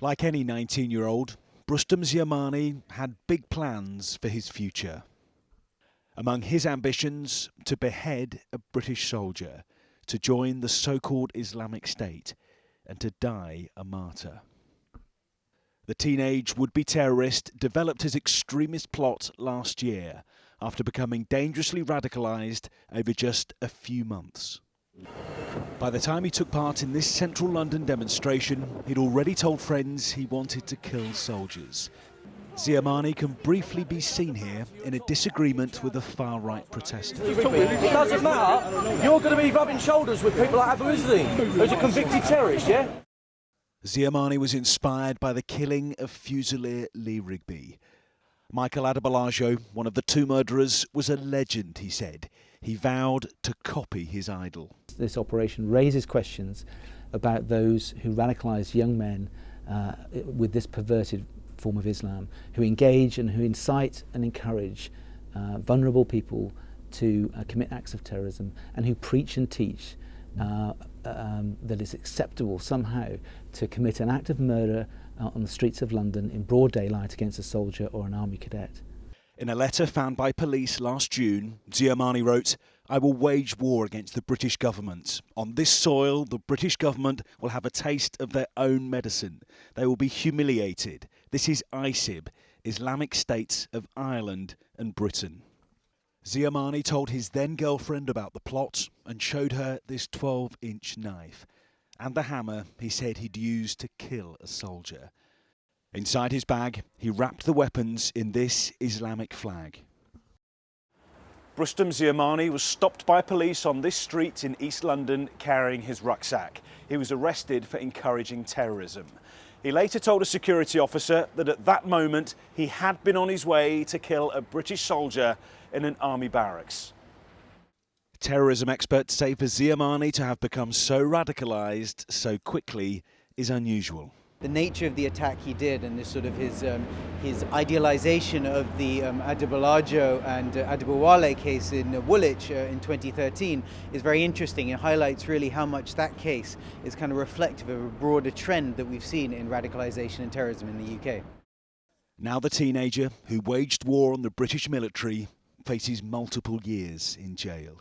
Like any 19-year-old, Rustam Ziamani had big plans for his future. Among his ambitions, to behead a British soldier, to join the so-called Islamic State, and to die a martyr. The teenage would-be terrorist developed his extremist plot last year after becoming dangerously radicalised over just a few months. By the time he took part in this central London demonstration, he'd already told friends he wanted to kill soldiers. Ziamani can briefly be seen here in a disagreement with a far-right protester. It doesn't matter. You're going to be rubbing shoulders with people like Abu Izzi, who's a convicted terrorist, yeah? Ziamani was inspired by the killing of Soldier Lee Rigby. Michael Adebolajo, one of the two murderers, was a legend, he said. He vowed to copy his idol. This operation raises questions about those who radicalise young men with this perverted form of Islam, who engage and who incite and encourage vulnerable people to commit acts of terrorism, and who preach and teach that it's acceptable somehow to commit an act of murder on the streets of London in broad daylight against a soldier or an army cadet. In a letter found by police last June, Ziamani wrote, "I will wage war against the British government. On this soil, the British government will have a taste of their own medicine. They will be humiliated. This is ISIB, Islamic States of Ireland and Britain." Ziamani told his then-girlfriend about the plot and showed her this 12-inch knife and the hammer he said he'd used to kill a soldier. Inside his bag, he wrapped the weapons in this Islamic flag. Rustam Ziamani was stopped by police on this street in East London carrying his rucksack. He was arrested for encouraging terrorism. He later told a security officer that at that moment he had been on his way to kill a British soldier in an army barracks. Terrorism experts say for Ziamani to have become so radicalised so quickly is unusual. The nature of the attack he did and this sort of his idealisation of the Adebolajo and Adebowale case in Woolwich in 2013 is very interesting. It highlights really how much that case is kind of reflective of a broader trend that we've seen in radicalisation and terrorism in the UK. Now the teenager who waged war on the British military faces multiple years in jail.